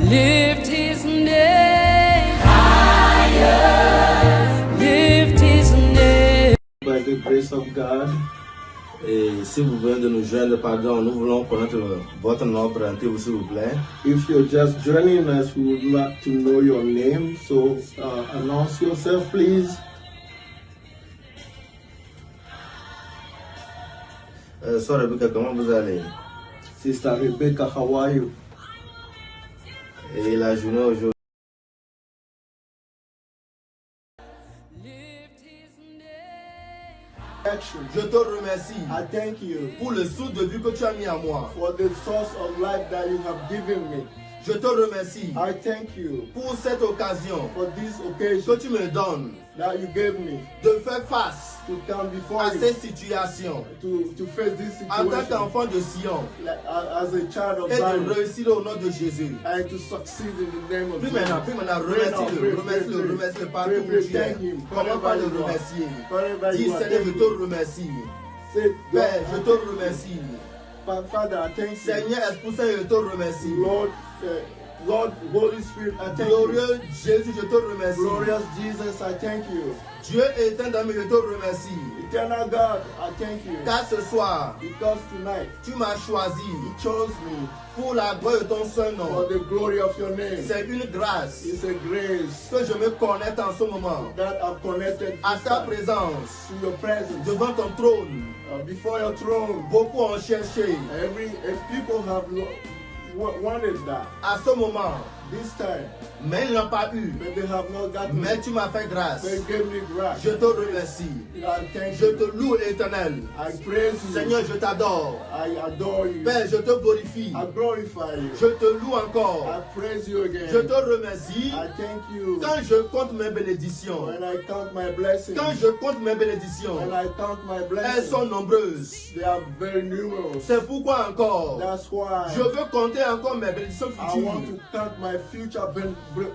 Lift his name higher. Lift his name. By the grace of God. Et si vous venez de nous joindre, pardon, nous voulons connaître votre nom, présentez-vous s'il vous plaît. If you're just joining us, we would like to know your name, so announce yourself, please. Sœur Rebecca, comment vous allez? Sister Rebecca, how are you? Et la journée aujourd'hui? Je te remercie I thank you pour le souffle de vie que tu as mis en moi. for the source of life that you have given me. Je te remercie I thank you pour cette occasion for this que occasion tu me donnes that you gave me de faire face to come before à you, ces situations to face this en tant situation qu'enfant de Sion like, as a child of et de Zion, réussir au nom de Jésus. and to succeed in the name of Puis Jesus. maintenant, Pray now, remercie-le pray, partout pray, où pray, tu es. thank him. Comment pas le Wherever you are. remercier? Wherever Dis you are, Seigneur, je thank te you. remercie. Say, Père, je God, te remercie. Father, I thank you. Seigneur, Esprit Saint, je te remercie. Lord, Holy Spirit, I thank you. Glorieux Jésus, je te remercie. Glorious Jesus, I thank you. Dieu éternel, je te remercie. Eternal God, I thank you. Car ce soir, Because tonight, tu m'as choisi you chose me pour la gloire de ton saint for nom. the glory of your name. C'est une grâce It's a grace que je me connecte en ce moment that I've connected à ta to présence your presence. devant ton trône. Before your throne, Beaucoup ont cherché people have wanted that à ce moment, this time, mais ils n'ont pas eu. but they have not gotten Mais it. tu m'as fait grâce. They gave me grace. Je te remercie. I thank Je you. te loue, éternel. I praise you. Seigneur, je t'adore. I adore you. Père, je te glorifie. I glorify you. Je te loue encore. I praise you again. Je te remercie. I thank you. Quand je compte mes bénédictions, When I count my blessings, quand je compte mes bénédictions, when I count my elles blessings, sont nombreuses. they are very numerous. C'est pourquoi encore, That's why je veux compter encore mes bénédictions I want futures. to count my future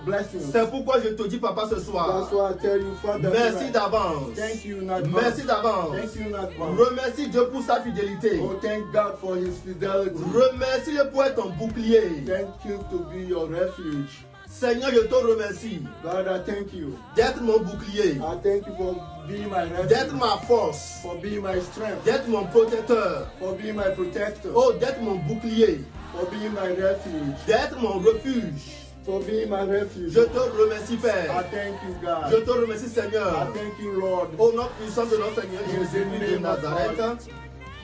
blessings. C'est pourquoi je te dis, papa, ce soir, That's why I tell you, Father, merci tonight, d'avance. thank you in advance. Merci d'avance. Thank you in advance. Remercie Dieu pour sa fidélité. Oh, thank God for His fidelity. Remercie-le pour être ton bouclier. Thank you to be your refuge. Seigneur, je te remercie God, I thank you. d'être mon bouclier, I thank you for being my d'être refuge, ma force, for being my strength, d'être mon protecteur, for being my protector, oh, d'être mon bouclier, for being my refuge, d'être mon refuge. for being my refuge. Je te remercie, I Père. thank you, Je God. te remercie, I Seigneur. thank you, Lord. Au nom puissant de notre Seigneur In the Jésus-Christ de name of Nazareth,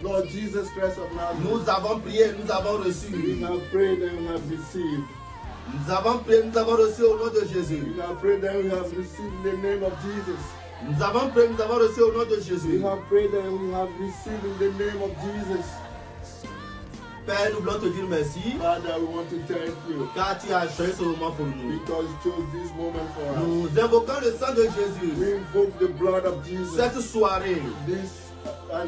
Lord Jesus Christ of Nazareth, nous avons prié, nous avons we reçu. have prayed and we have received. Nous avons prié, nous avons reçu au nom de Jésus. We have prayed and we have received in the name of Jesus. Nous avons prié, nous avons reçu au nom de We Jésus. have prayed and we have received in the name of Jesus. Père, nous voulons te dire merci, Father, we want to thank you car tu as choisi ce moment pour nous. because you chose this moment for us. Nous invoquons le sang de Jésus We invoke the blood of Jesus cette soirée this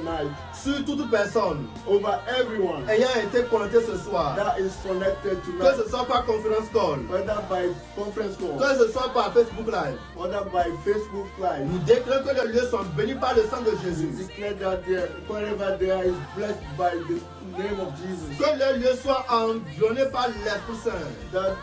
night sur toute personne over everyone ayant été connectée ce soir, that is connected que tonight, ce soit par conférence call, whether by conference call, que ce soit par Facebook Live. whether by Facebook Live. Nous déclarons que les lieux sont bénis par le sang de We Jésus. declare that wherever there is blessed by the name of Jesus. Que les lieux soient environnés par l'Esprit Saint. That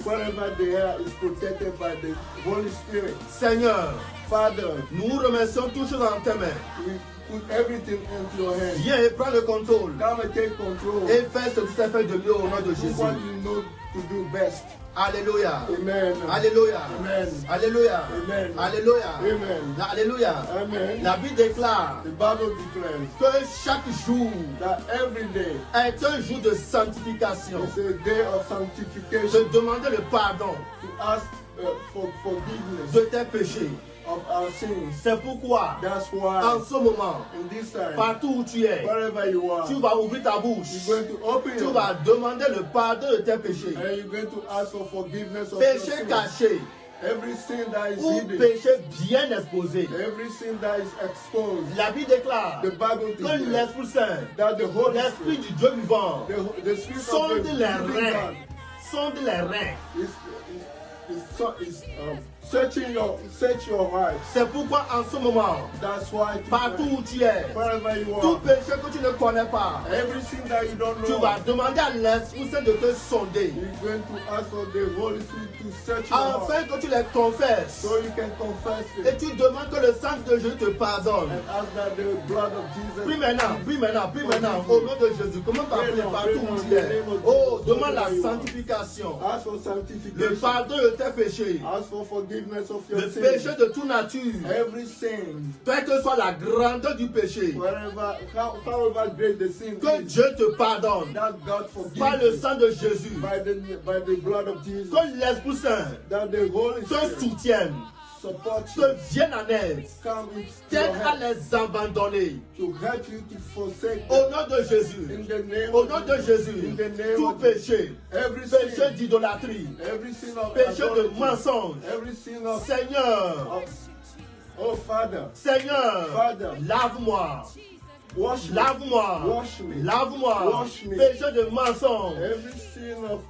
wherever they are is protected by the Holy Spirit. Seigneur, Father, nous remercions toutes choses en tes mains. we put everything into your hands. Viens et prends le contrôle Come and take control. et fais ce qui s'est fait de mieux au nom de Do Jésus. what you know to do best. Alléluia. Amen. Alléluia. Amen. Alléluia. Amen. Alléluia. Amen. Alléluia. Amen. La Bible déclare The Bible declares que chaque jour that every day est un jour de sanctification. is a day of De sanctification, demander le pardon to ask for forgiveness de tes péchés. of our sins. C'est pourquoi, That's en why ce moment, in this time, partout où tu es, wherever you are, tu vas ouvrir ta bouche. you're going to open Tu your vas demander le pardon de tes péchés. and you're going to ask for forgiveness of your Péché sins. caché Every sin that is ou hidden, péché bien exposé. every sin that is exposed, La Bible déclare the Bible que declares l'Esprit Saint, that the Holy l'Esprit Spirit, du Dieu vivant, the Spirit of sonde the les living reins. God Sonde les reins. is search your heart. C'est pourquoi en ce moment, That's why partout où tu es, wherever you tout are, péché que tu ne connais pas, everything that you don't tu know, vas demander à l'Esprit Saint de te sonder, you're going to ask for the Holy Spirit to search your heart, afin que tu les confesses. so you can confess Et it tu demandes que le sang de Jésus te pardonne. and ask that the blood of Jesus. Prie maintenant, prie maintenant, prie maintenant, au nom de Jésus. Comment par prier partout où tu es? Oh, demande la sanctification, Ask for le sanctification. pardon de tes péchés, Ask for forgiveness of your le sins. péché de toute nature, Every sin, quelle que soit la grandeur du péché, however great the sin que is, Dieu te pardonne that God forgives par le you sang de Jésus, by the blood of Jesus. que l'Esprit Saint That the Holy te Spirit soutienne, support you, te vienne en aide, come into your t'aide à help, les abandonner. to help you to forsake Au them. nom de Jésus, In the name au of nom de Jésus, in the name tout of Jesus. péché, Every péché sin, d'idolâtrie, every sin of péché de adultery, mensonge, every sin of, Seigneur, oh Father, Seigneur, Father, lave-moi, wash me, lave-moi, wash me, lave-moi, wash me. péché de mensonge, every sin of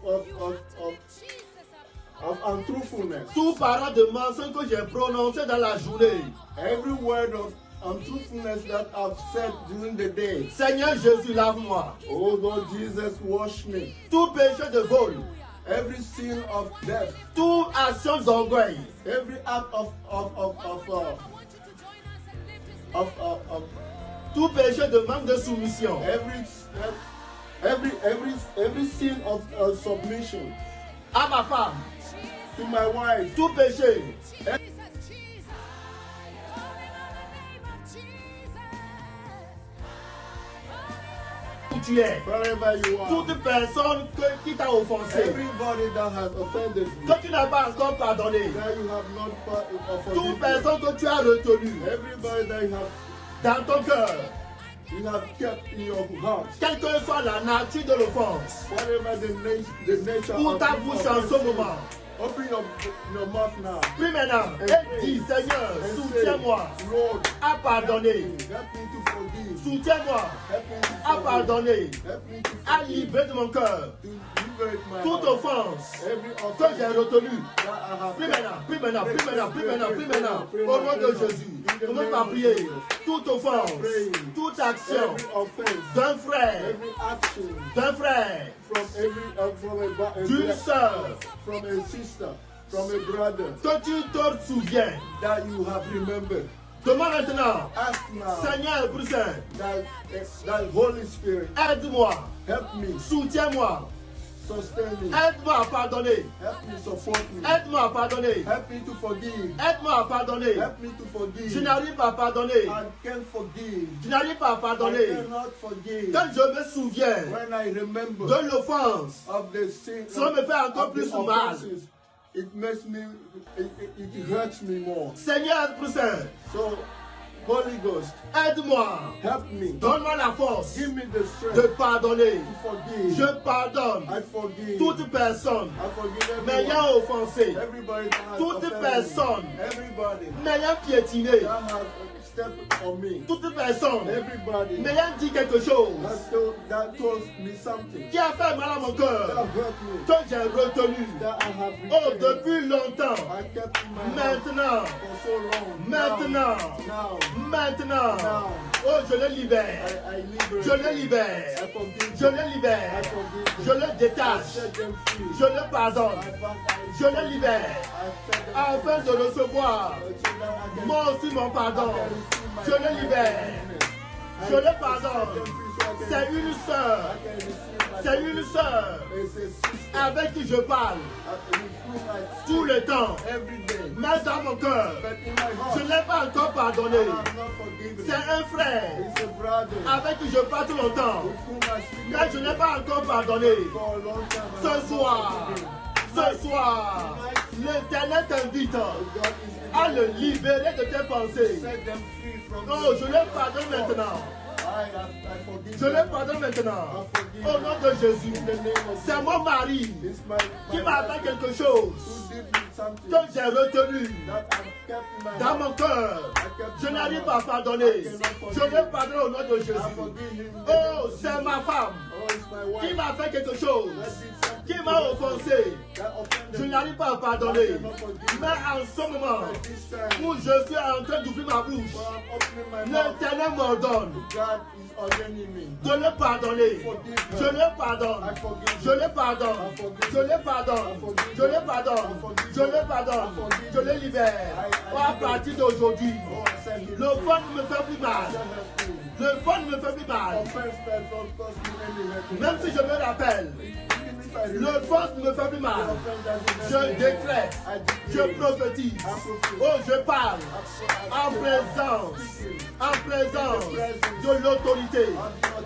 untruthfulness, tout parent de mensonge que j'ai prononcé dans la journée. every word of untruthfulness that I've said during the day. Seigneur Jésus, lave-moi. Oh Lord Jesus, wash me. Tout péché de vol, Every sin of death, toute action d'orgueil, every act of tout péché de manque de soumission, every sin of submission à ma femme, to my wife, tout péché, où tu es, wherever you are, toute personne qui t'a offensé, everybody that has offended you, que tu n'as pas encore pardonné, that you have not toute forgiven, personne que tu as retenue everybody that dans ton cœur, you have kept in your heart, quelle que soit la nature de l'offense, whatever the nature pour of ta the bouche en ce offense, moment. open your mouth now. Prie maintenant et dis, Seigneur, And soutiens-moi say, Lord, à pardonner. help me to forgive. Soutiens-moi Help me to à forgive. pardonner, Help me to à forgive. libérer de mon cœur To liberate my toute heart. offense Every que j'ai offense retenue. that I have Prie kept. maintenant, prie maintenant, prie maintenant, prie maintenant, prie maintenant. Pray Au now, nom pray de now. Jésus, In the commence name par of prier. Jesus. Toute offense, Praying. toute action Every offense, d'un frère, every action d'un frère, from a d'une black- sœur, from a sister, from a brother que tu te souviens. that you have remembered. Demande maintenant, Ask now Seigneur Esprit Saint, that Holy Spirit aide-moi, help me, soutiens-moi, sustain me, aide-moi à pardonner, help me, support me, aide-moi à pardonner, help me to forgive, aide-moi à pardonner. help me to Je forgive. n'arrive pas à pardonner, I can't forgive. je n'arrive pas à I pardonner. cannot forgive. Quand je me souviens When I remember de l'offense, of the sin, ça me fait encore of the plus mal. offenses, it makes me, it hurts me more. Seigneur Esprit Saint, So, Holy Ghost, aide-moi, help me. donne-moi la force Give me the de strength pardonner. to forgive. Je pardonne I forgive. toute personne I forgive everyone. m'ayant offensé, Everybody that has toute offended personne me. Everybody m'ayant piétiné, that has stepped on me. toute personne Everybody m'ayant dit quelque chose that told me something. qui a fait mal à mon That cœur, hurt me. que j'ai retenu. That I have Oh, retained. depuis longtemps, I kept in my heart maintenant, for so long. maintenant, Now. maintenant, Now. oh, je le libère, I liberate je le them. libère, I forgive je them. le libère, I forgive je them. le I détache, set them free. je le pardonne, je le libère, I set them afin de recevoir free. So that I can- moi aussi mon pardon. I can receive my Je le libère, forgiveness. je I le set pardonne. them free so I can- C'est une sœur, I can receive my c'est une sœur It's a sister avec qui je parle with whom I tout le temps, every day. mais dans mon cœur, But in my heart, je n'ai pas encore I pardonné. have not forgiven. C'est un frère It's a brother avec qui je parle tout longtemps, with whom I speak mais je n'ai pas encore pardonné. for a long time. I Ce have not soir, forgiven. ce soir, l'Éternel t'invite God is à le libérer de tes pensées. set them free from Oh, the- je le pardonne maintenant. I forgive Je le them. pardonne maintenant. I forgive Au nom de Jésus. in the name of C'est mon mari It's my qui m'a fait quelque chose. who did me something que j'ai retenu that I've kept in my dans heart. mon cœur. Je n'arrive pas à pardonner. Je vais pardonner au nom de I Jésus. forgive him. Oh, c'est ma femme Oh, it's my qui wife. m'a fait quelque chose, That did something qui to m'a me offensé. that offended Je me. n'arrive pas à pardonner. Mais en ce moment At this time, où je suis en train d'ouvrir ma bouche, while I'm opening my mouth, l'Éternel m'ordonne God is ordaining me. de le pardonner. Je le pardonne. I forgive Je you. le pardonne. Je le pardonne. Je le pardonne. Je le pardonne. Je le libère. À partir d'aujourd'hui, Oh, I said he le fond ne me fait plus mal. Le fond ne me fait plus mal. offense that don't cause me any hurt. Même si je me rappelle, Even if I le remember fond ne me fait plus the mal. offense that Je you décrète, I je decree, prophétise. Oh, je parle en présence de l'autorité,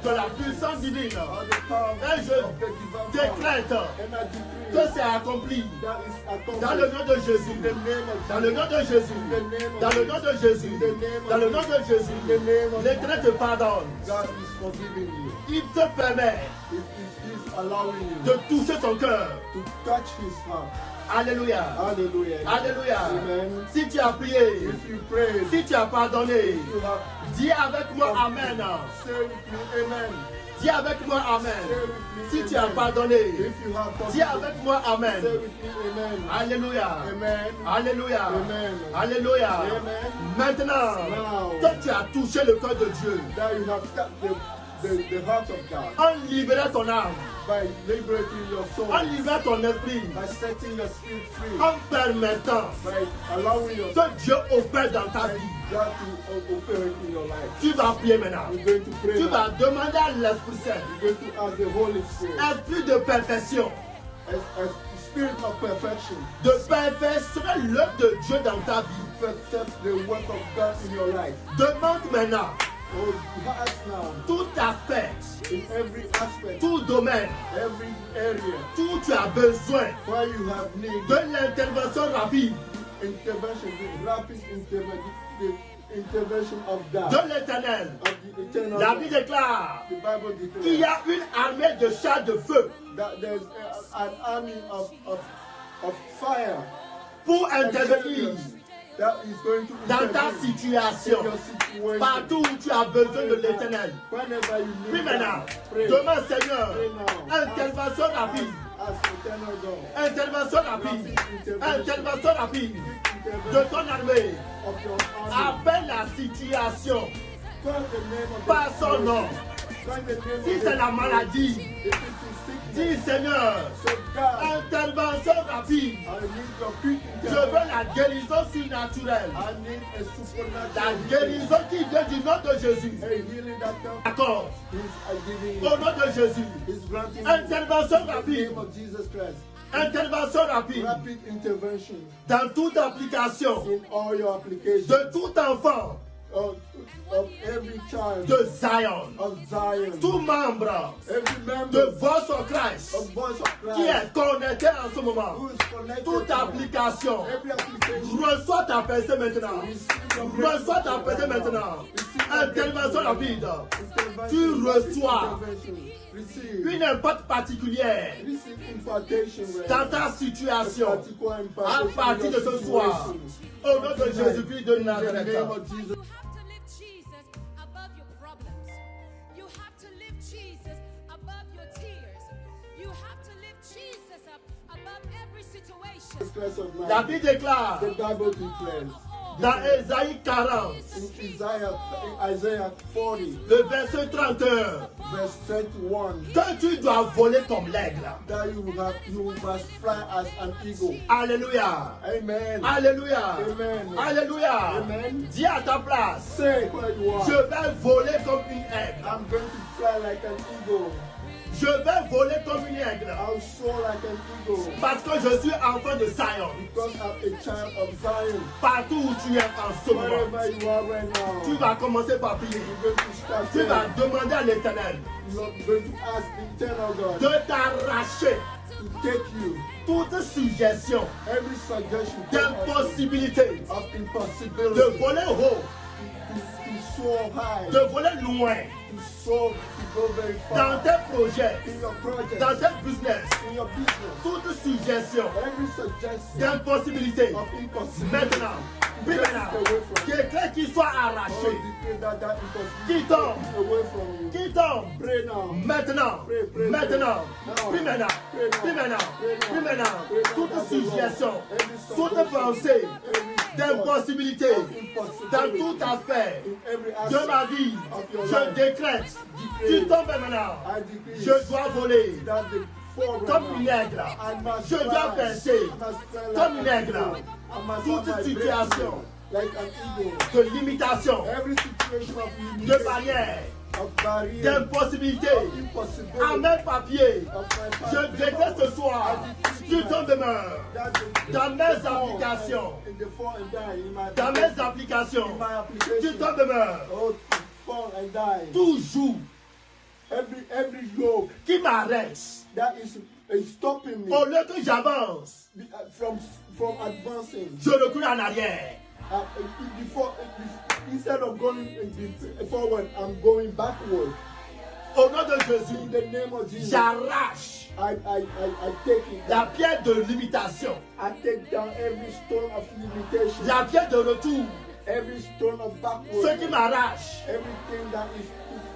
de la puissance divine. on the power Et je of the divine power. décrète And I decree que c'est accompli that is accomplished dans le nom de Jésus. in the name of Dans le nom de Jésus. Dans le nom de Jésus. Dans le nom de Jésus. L'Éternel te pardonne. God is forgiving you. Il te permet He's allowing you de toucher ton cœur. to touch his heart. Alléluia. Hallelujah. Alléluia. Amen. Si tu as prié, If you pray, si tu as pardonné, you have dis avec moi Amen. say with me, Amen. Dis avec moi Amen. Say with me, Si tu as amen. pardonné, If you have dis forgiven, avec moi Amen. say with me, Amen. Alléluia. Amen. Alléluia. Amen. Alléluia. Amen. Maintenant Now. que tu as touché le cœur de Dieu, That you have touched the heart of God en libérant ton âme, by liberating your soul, en libérant ton esprit, by setting your spirit free, en permettant by allowing your que Dieu opère dans ta vie. God to operate in your life. Tu vas prier maintenant. You're going to pray. Tu now. vas demander à l'Esprit Saint, You're going to ask the Holy Spirit, esprit de perfection, as spirit of perfection, de perfectionner l'œuvre de Dieu dans ta vie. perfect the work of God in your life. Demande maintenant Oh, ask now tout aspect, in every aspect, tout domaine, every area tout tu as besoin where you have need de l'intervention rapide intervention, the rapid intervention, the intervention of God, de l'Éternel. of the eternal La God. Bible déclare The Bible qu'il y declares a une armée de chars de feu that there's an army of fire pour and intervenir chariots that is going to dans ta intervene situation, in your situation. partout où tu as besoin de l'Éternel. Whenever you Puis need maintenant, God, pray. demande Seigneur, Pray now. intervention rapide, Ask eternal God. intervention rapide, intervention rapide de ton armée. Of your army. Appelle la situation Call the name of par the son nom. Call the name Si of c'est the la maladie, If it is sickness, dis Seigneur, say God, intervention rapide. I need your quick Je veux intervention. la guérison surnaturelle. I need a La supernatural guérison qui vient du nom de Jésus. A healing that comes. D'accord. He's giving Au nom de Jésus. He's granting Intervention in the rapide. name of Jesus Christ. Intervention rapide. Rapid intervention Dans toute application in all your applications de tout enfant of every child de Zion. of Zion, Tout membre every de member votre Christ of Voice of qui Christ est connecté en ce moment. who is connected Toute to application. every application. Reçois ta pensée maintenant. Reçois ta pensée maintenant. Intervention rapide. Tu reçois Receive. une impact particulière Receive impartation dans ta situation particular à impartation partir de ce soir. Au nom de Jésus-Christ de in the Nazareth. name of Jesus. You have to lift Jesus above your problems. You have to lift Jesus above your tears. You have to lift Jesus up above every situation. Christ of La Nazareth. Bible déclare The Bible declares dans Ésaïe 40, in Isaiah 40, le verset 31, verse 21, que tu dois voler comme l'aigle. that you must fly as an eagle. Alléluia. Amen. Alléluia. Amen. Alléluia. Amen. Dis à ta place, Say where you je are. vais voler comme une aigle. I'm going to fly like an eagle. Je vais voler comme une aigle. I'll soar like an eagle. Parce que je suis enfant de Zion. Because I'm a child of Zion. Partout où tu es en ce moment, Wherever you are right now, tu vas commencer par prier. you're going to start Tu vas praying. demander à l'Éternel You're going to ask the eternal God de t'arracher to take you toute suggestion every suggestion d'impossibilité of de impossibility voler haut soar high, de voler loin to soar, to go very dans far. tes projets, In your project, dans tes business, in your business, toute suggestion every suggestion d'impossibilité. of impossibility, Maintenant, oui, maintenant, quelqu'un qui soit arraché, decree that qui impossibility tombe, is away from you. qui tombe, Pray now. maintenant, Pray, maintenant, now. puis maintenant, Pray now. puis maintenant, Pray now. puis maintenant, Pray now toute that the Lord, suggestion, every toute suggestion, pensée every d'impossibilité thought of impossibility dans tout aspect in every de aspect ma vie, of your je life, décrète, decree, tu tombes maintenant, I decree je dois voler that the forerunner, comme une aigle, I must je dois fly, percer I must fly comme like une an aigle, eagle. I must toute have my situation breakthrough like an eagle. de limitation, Every situation of de limitation, barrière, of barrier, d'impossibilité, of à impossibility, mes papiers, of my je décrète ce soir, tu tombes demeure that the dans mes fall applications, in the fall and die in my dans mes applications, in my tu application. tombes demeure, Oh, to fall and die. toujours, Every yoke qui m'arrête, that is stopping me au lieu que j'avance, from advancing. je recule en arrière. Instead of going forward, I'm going backward. Au nom de In Jésus, the name of Jesus, j'arrache I take it la down. pierre de limitation, I take down every stone of limitation, la pierre de retour, every stone of ce backward, qui m'arrache everything that is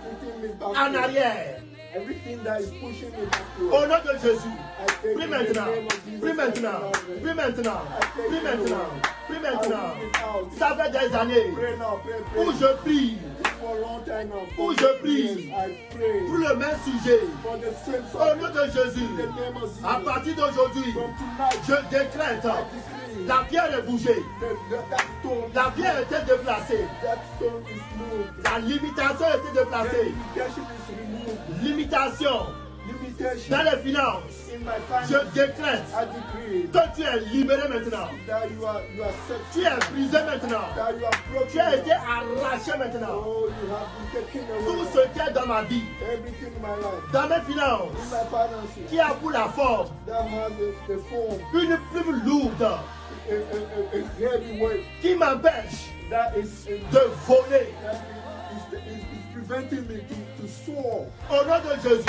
putting me en backward, arrière. everything that is pushing me Au backward. nom de Jésus, I take prie in the maintenant, name of Jesus, prie maintenant, prie maintenant, prie maintenant, prie maintenant. Ça fait des années Pray now, où pray. je prie For a long time now, Où for je prie. years, I pray pour le même sujet. for the same Au nom subject. de Jésus, In the name of Jesus, à partir d'aujourd'hui, from tonight, je décrète, I decree la pierre est bougée, that stone, la pierre était déplacée, that stone is moved. la limitation était The déplacée, limitation is removed. limitation Limitation dans les finances. in my Je finances. décrète I decree que tu es libéré maintenant, that you are set tu es brisé maintenant, that you are broken. tu as été arraché maintenant. Oh, you have been taken Tout away. ce qui est dans ma vie, Everything in my life, dans mes in finances, my finances, qui a pour la forme that has the form, une plume lourde a heavy weight qui m'empêche that is de voler. preventing me to soar. Au nom de Jésus,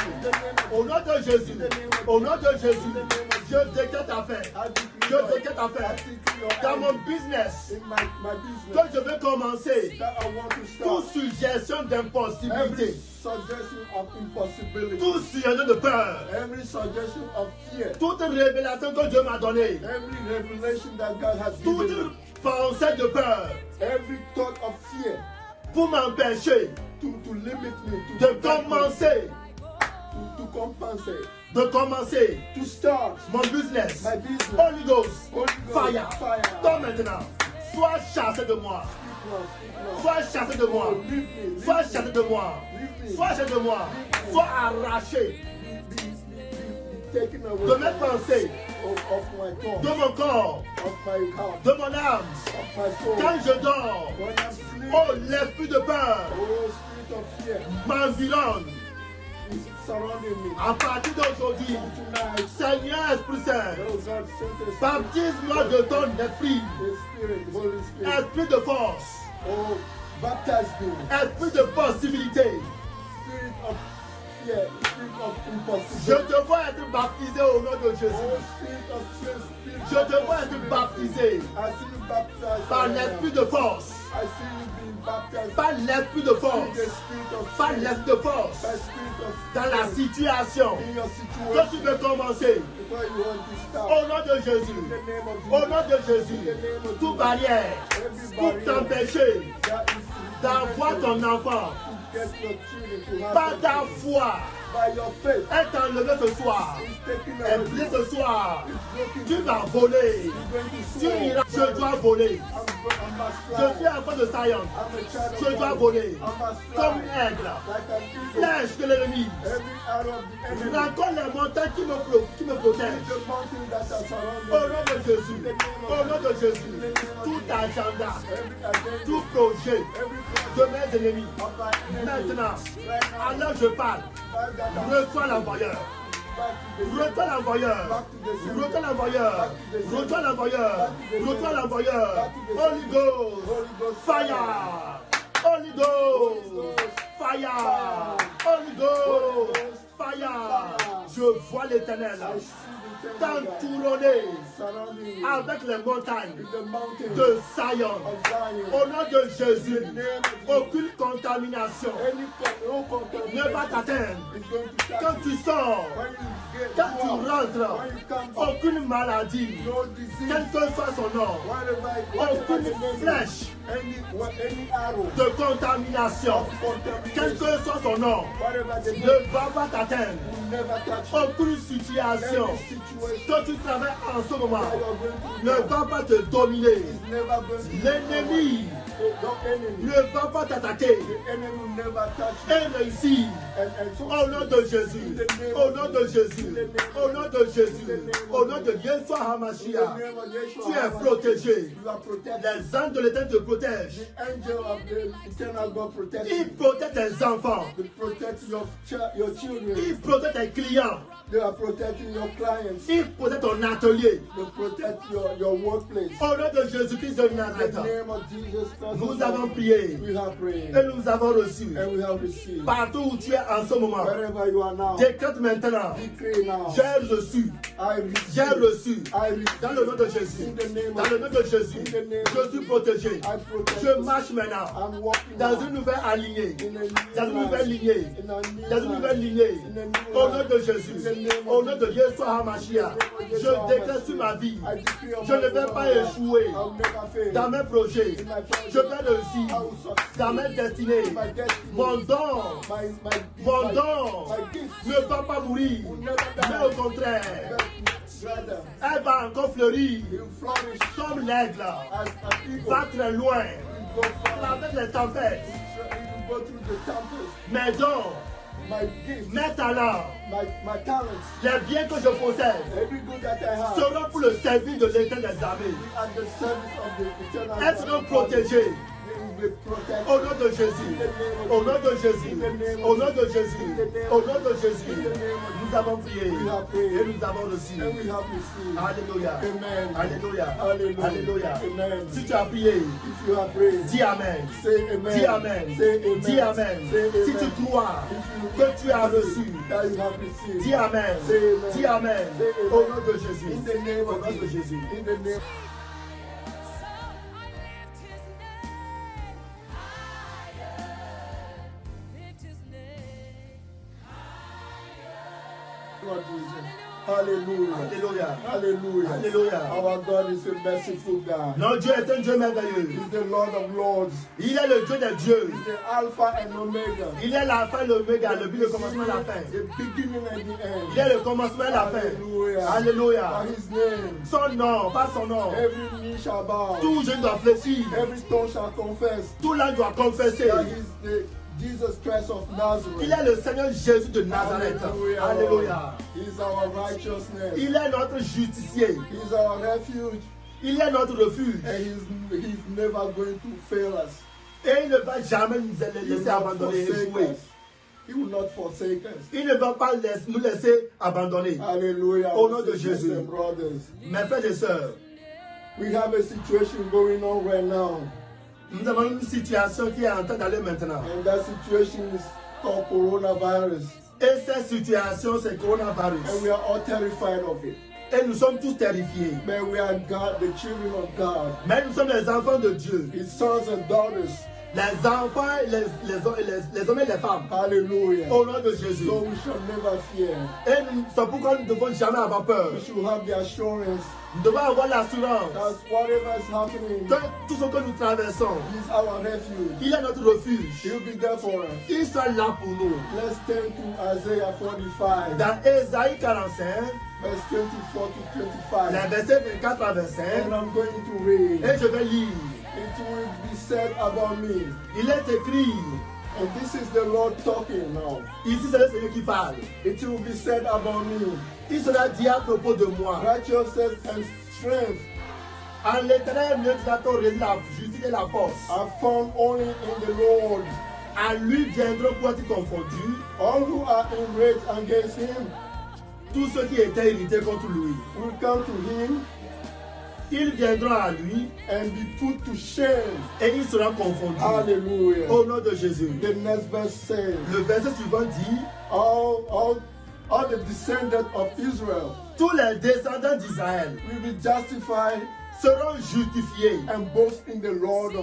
au nom de Jésus, au nom de Jésus, je décrète ta fin. Je décrète ta fin. Dans mon business In my que business je veux commencer, that I want to toute start, suggestion every d'impossibilité, suggestion of impossibility, toute suggestion de peur, every suggestion of fear, toute révélation que Dieu m'a donnée, every revelation that God has toute given me, pensée de peur every thought of fear pour m'empêcher to limit me, de to prevent me, commencer, to compensate, to to start mon business. my business. Holy Ghost, Holy Ghost, fire, fire. toi maintenant, sois chassé de moi, Speak sois chassé de moi, now, leave me, leave sois me, chassé de moi, leave me, sois chassé de moi, sois arraché be taken away de mes pensées, of my de thoughts, mon corps, of my heart, de mon âme. of my soul. Quand je dors, When I'm sleeping, oh, l'esprit de peur oh spirit of fear m'environne. is surrounding me. À partir d'aujourd'hui, Tonight, Seigneur Esprit Saint, oh God, send the baptise-moi de ton esprit, Spirit, Holy Spirit. esprit de force, Oh, baptize me. esprit de possibilité. Spirit of fear, spirit of Je impossibility. te vois être baptisé au nom de Oh, Jésus. spirit of fear, spirit Je te of vois être possibility. baptisé I see you baptized par right now. l'esprit de force, I see you being baptized par l'esprit de in force, the spirit of par fear, l'esprit de force, by spirit of dans la fear, situation in your que tu situation veux commencer. before you want to start. Au nom de Jésus, In the name of au Jesus, nom de Jésus, toute barrière every pour barrier t'empêcher that is d'avoir ton enfant to get your children to have par their ta children. foi By your faith, est enlevé ce soir. it's taken Et away. brisé ce soir. It's Tu broken. vas voler. You're going to Tu soar. iras. Je dois voler. I'm a Je suis fly. enfant de Zion. I'm a child Je of dois God. voler. I'm a Comme fly. un aigle. Like an eagle. Flèche de l'ennemi. Every arrow of the enemy. Rencontre les montagnes qui me protègent. The mountain that are surrounding Au me. nom de Jésus. Au nom de Jésus. Tout agenda, Every agenda. tout projet Every de mes ennemis. of my enemy. Maintenant, Right now. alors je parle. By that I'm Reçois l'envoyeur. back to the Reçois l'envoyeur. Reçois l'envoyeur. Reçois l'envoyeur. Reçois l'envoyeur. Holy Ghost. Holy Ghost Fire. Holy Ghost. Fire. Holy Ghost. Fire. Je vois l'Éternel t'entouronner avec les montagnes de Sion. Au nom de Jésus, aucune contamination ne va t'atteindre. Quand tu sors, quand tu rentres, aucune maladie, quel que soit son nom, aucune flèche de contamination, quel que soit son nom, ne va pas t'atteindre. Aucune situation que tu travailles en ce moment ne va pas te dominer. L'ennemi ne va pas t'attaquer et réussir. Au nom de Jésus, au nom de Jésus, au nom de Jésus, au nom de Yeshua HaMashiach, tu es protégé. Les anges de l'Éternel te protègent. Ils protègent tes enfants. Ils protègent tes clients. They are protecting your clients. Ils protègent ton atelier. They protect your workplace. Au nom de Jésus-Christ de In Nazareth, the name of Jesus Christ, nous avons prié we have prayed et nous avons reçu. and we have received. Partout où tu es en ce moment, Wherever you are now, décrète maintenant, decree now. j'ai reçu, I j'ai receive. reçu, I receive. dans le nom de Jésus, In the name dans of le nom de Jésus, In the name je suis protégé. I protect Je you. marche maintenant I'm walking dans now une nouvelle alignée, in a new dans une nouvelle life. lignée, In a new dans une life. nouvelle lignée, In a new au nom life. de Jésus, In the name of au nom de Yeshua HaMashiach, je décrète sur ma vie, I decree on je ne my vais pas life. échouer I will never fail. dans mes projets, In my project, je vais réussir I will succeed. dans mes destinées, In my destiny. mon don, mon don ne va pas mourir, mais au contraire, elle va encore fleurir comme l'aigle, va très loin, avec les tempêtes. Mes dons, mes talents, les biens que je possède seront pour le service de l'Éternel des armées. Elles seront protégées. Au nom de Jésus, au nom de Jésus, au nom de Jésus, au nom de Jésus, nous avons prié et nous avons reçu. Alléluia, alléluia, alléluia. Si tu as prié, dis Amen, dis Amen, dis Amen. Si tu crois que tu as reçu, dis Amen, dis Amen. Au nom de Jésus, au nom de Jésus. Hallelujah. Alléluia. Hallelujah. Alléluia. Our God is a merciful God. Notre Dieu est un Dieu merveilleux. He's the Lord of Lords. Il est le Dieu des dieux. He's the Alpha and Omega. Il est l'alpha et l'oméga, le but, le commencement et la fin. The beginning and the Il end. est le commencement et la fin. Alléluia. Alléluia. By His name, Son nom, pas son nom. every knee shall bow. Tout genou doit fléchir. Every tongue shall confess Tout langue doit confesser. that He's the Jesus Christ of Nazareth. Il est le Seigneur Jésus de Nazareth. Alléluia. He's our righteousness. Il est notre justicier. He's our refuge. Il est notre refuge. And he's never going to fail us. Et il ne va jamais nous He will laisser not abandonner et forsake échouer. us. He will not forsake us. Il ne va pas nous laisser abandonner. Hallelujah. Au nom de Sisters Jésus. and brothers, Mes frères et sœurs, we have a situation going on right now. nous avons une situation qui est en train d'aller maintenant. And that situation is called coronavirus. Et cette situation, c'est le coronavirus. And we are all terrified of it. Et nous sommes tous terrifiés. But we are God, the children of God, Mais nous sommes les enfants de Dieu. His sons and daughters. Les enfants, les hommes et les femmes. Hallelujah. Au nom de Jésus. So we shall never fear. Et c'est pourquoi nous ne devons jamais avoir peur. We should have the assurance Nous devons avoir l'assurance that whatever is happening, que tout ce que nous traversons, He's our refuge. il est notre refuge. He'll be there for us. Il sera là pour nous. Let's turn to Isaiah 45, Dans Ésaïe 45, verse 24 to 25. les versets 24 à 25, And I'm going to read. et je vais lire. It will be said about me. Il est écrit, And this is the Lord talking now. ici c'est le Seigneur qui parle. It will be said about me. Il sera dit à propos de moi. Righteousness and strength En l'Éternel, mieux réside la justice et la force. are found only in the Lord. À lui viendront pour être confondus All who are enraged against Him tous ceux qui étaient irrités contre lui. will come to Him. Ils viendront à lui and be put to shame. et il sera confondu. Hallelujah. Au nom de Jésus. The next verse says, Le verset suivant dit, all the descendants of Israel tous les descendants d'Israël will be justified seront justifiés and boast in the Lord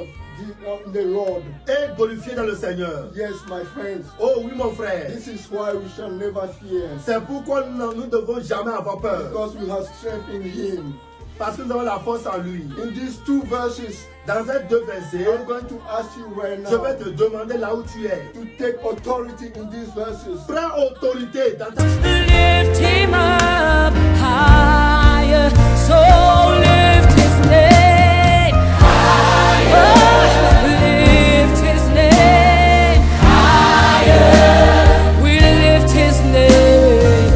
the Lord. et glorifiés dans le Seigneur. Yes, my friends. Oh oui, mon frère. This is why we shall never fear, C'est pourquoi nous ne devons jamais avoir peur. because we have strength in Him. Parce que nous avons la force en lui. In these two verses, Dans ces deux versets, I'm going to ask you right je vais now te demander là où tu es. to take authority in these verses. Prends autorité dans ta... Lift him up higher, so lift his name higher. Lift his name higher. We lift his name.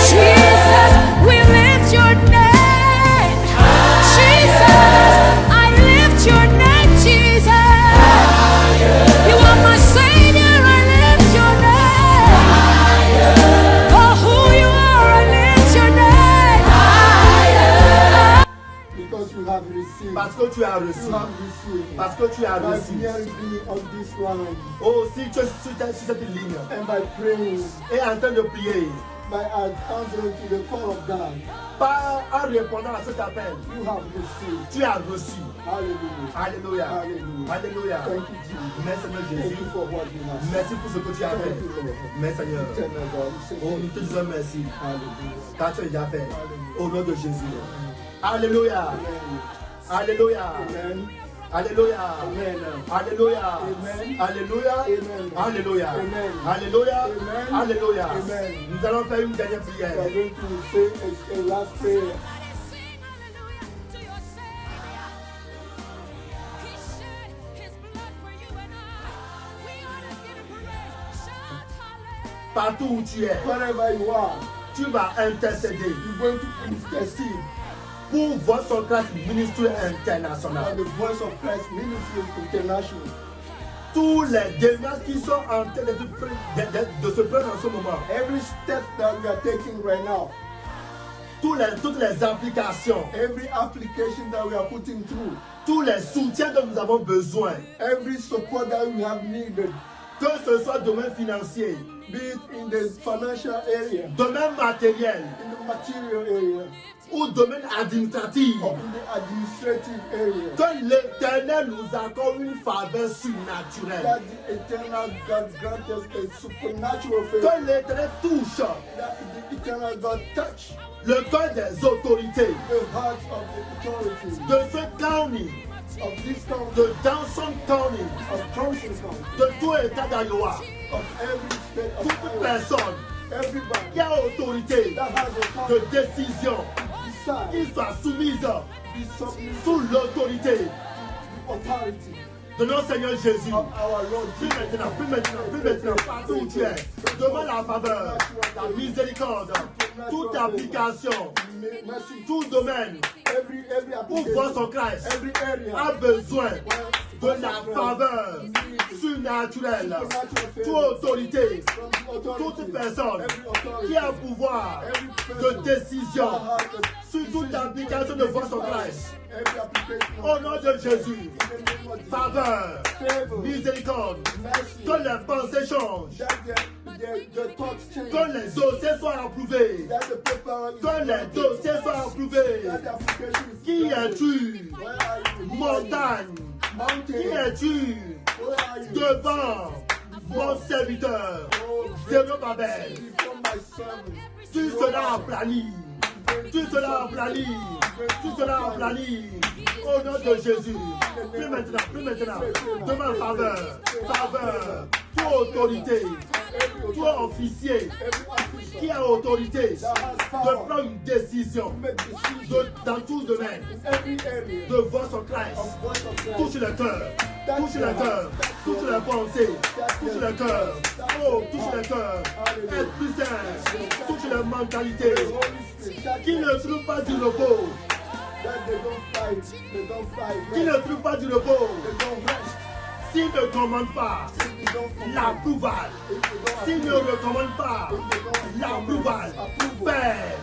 Jesus, we lift your name. Jesus, I lift your name, Jesus. You are my Savior, I lift your name. For who you are, I lift your name. Because you have received. Parce que tu as reçu. You have received. Parce que tu as By reçu. hearing me on this line Oh, si tu es sur cette ligne and by praying, et en train de prier, by answering to the call of God, pas en répondant à cet appel, you have received. tu as reçu. Hallelujah. Alléluia. Hallelujah. Alléluia. Thank you, Jesus. Merci Seigneur Thank Jésus. you for what you have done. Merci pour ce que tu as fait. Thank you, Lord. Merci Seigneur. Eternal God, we say Oh, thank nous te you. disons merci. Hallelujah. Car tu as déjà fait. Alléluia. Au nom de Jésus. Alléluia. Amen. Alléluia. Amen. Alléluia. Amen. Alléluia. Amen. Alléluia. Amen. Alléluia. Amen. Alléluia. Amen. Alléluia. Amen. Nous allons faire une dernière We prière. are going to say a last prayer. Sing hallelujah to your Savior. He shed his blood for you and I. We ought to give him praise. Shout hallelujah. Partout où tu es, Wherever you are, tu vas intercéder you're going to intercede pour voir son Christ ministre on international. the Voice of Christ Ministry International. Tous les démarches qui sont en train de se prendre en ce moment, Every step that we are taking right now, toutes les applications, every application that we are putting through, tous les soutiens dont nous avons besoin, every support that we have needed, que ce soit domaine financier, be it in the financial area, domaine matériel in the material area, ou domaine administratif, or in the administrative area, que l'Éternel nous accorde une faveur surnaturelle, that the eternal God grant us a supernatural favor, que l'Éternel touche that the eternal God touch le cœur des autorités the hearts of the authorities de ce county, of this country, de Johnson County, of Johnson County, de tout État d'Iowa, of every state of toute Iowa, personne everybody qui a autorité that has a de power décision, decide, qui soit soumise be submitted sous l'autorité to the authority de notre Seigneur Jésus. of our Lord Plus Jesus. maintenant, plus maintenant, plus maintenant, partout où tu es, demande la faveur, la miséricorde, toute application, Mercy, tout domaine every pour voir application, son Christ every area a besoin de la faveur surnaturelle, toute autorité, from the authority, toute personne every authority, qui a pouvoir every de person décision that has a sur toute application de voir son Christ. every application Au nom de Jésus, in the name of Jesus. faveur, Favor, miséricorde, mercy, que les pensées changent, that the thoughts change, que les dossiers soient approuvés, that the paper is que les granted, dossiers soient approuvés. that the application is Qui granted. es-tu? Where are you? Montagne. Qui Mountain. es-tu? Where are you? Devant mon serviteur, Zérubabel. Before my servant. Tu seras aplani. Tu seras aplani. Tu seras aplani. Au nom de Jésus. Plus maintenant, plus maintenant. Demande faveur. Faveur. Toi autorité. Toi officier. Every officer Qui a autorité that has de power prendre une décision make decisions dans tout domaine in every area de voir son Christ. of voice of Christ. Touche le cœur, touche le cœur, touche les pensées, touche le cœur, oh, touche le cœur, Esprit Saint, touche les mentalités, The Holy Spirit, that qui ne trouve pas du repos, they don't fight, qui ne rest. trouve pas du repos, They don't rest. s'il ne commande pas If they don't command, l'approval, if they don't s'il ne approve, recommande pas if they don't l'approval, approval, Père,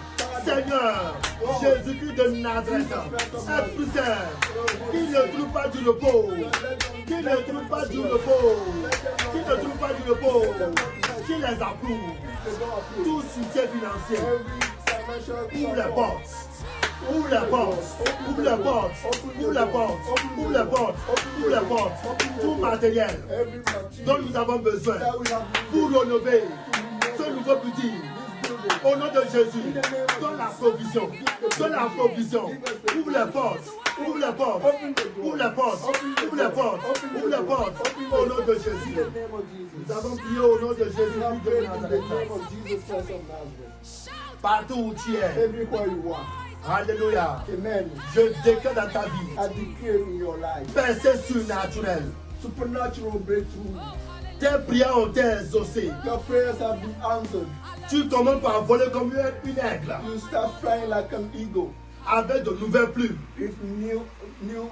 Seigneur, Jésus-Christ de Nazareth, Esprit Saint, qui ne trouve pas du repos, qui ne trouve pas du repos, qui ne trouve pas du repos, qui les approuve, tout soutien financier, ouvre les portes. Ouvre la porte, ouvre la porte, ouvre la porte, ouvre la porte, ouvre la porte, tout matériel dont nous avons besoin pour rénover ce nouveau petit. Au nom de Jésus, donne la provision, donne la provision. Ouvre la porte, ouvre la porte, ouvre la porte, ouvre la porte, ouvre la porte. Au nom de Jésus, nous avons prié au nom de Jésus de Nazareth. Partout où tu es. Everywhere you are. Alléluia. Amen. Je déclare dans ta vie, I declare in your life percée surnaturelle. supernatural breakthrough. Tes prières ont été exaucées. Your prayers have been answered. Tu commences par voler comme une aigle, You start flying like an eagle avec de nouvelles plumes, with new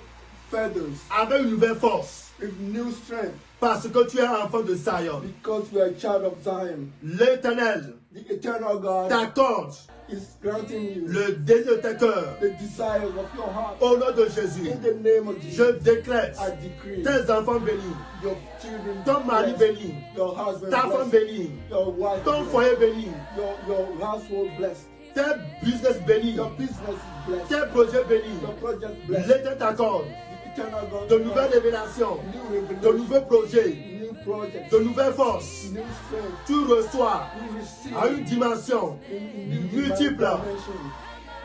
feathers, avec une nouvelle force, with new strength, parce que tu es enfant de Zion. because you are a child of Zion. L'Éternel The eternal God t'accorde is granting you le désir de tes cœurs. the desires of your heart. Au nom de Jésus, In the name of je Jesus, décrète I decree tes enfants bénis, your children ton mari blessed, béni, your husband ta femme blessed, bénie, your wife ton blessed, foyer béni, your household blessed, tes business bénis, your business is blessed, tes projets bénis. your project blessed. L'Éternel t'accorde The eternal God de nouvelles révélations, new de revelation, nouveaux projets, new projects, de nouvelles forces. new strength. Tu reçois You receive à une dimension in multiple. dimension.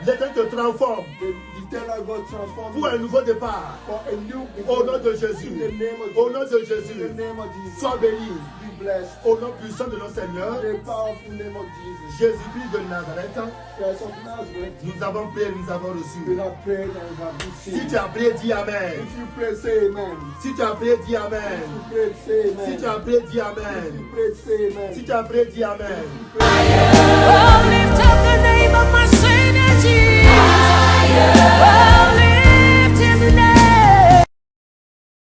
L'Éternel te transforme The eternal God transforms pour un you nouveau départ. for a new Au nom de beginning. Jésus, In the name of au nom Jesus. de In Jésus, the name of Jesus. sois béni. Be blessed. Au nom puissant de notre Seigneur, In the powerful name of Jesus. Jésus-Christ de Nazareth, Christ of Nazareth. nous avons prié, nous avons We reçu. have prayed and we have Si received. tu as prié, dis Amen. If you pray, say amen. Si tu as prié, dis If Amen. you pray, say amen. Si tu as prié, dis If Amen. you pray, say amen. Si tu as prié, dis Amen. If you pray, Holy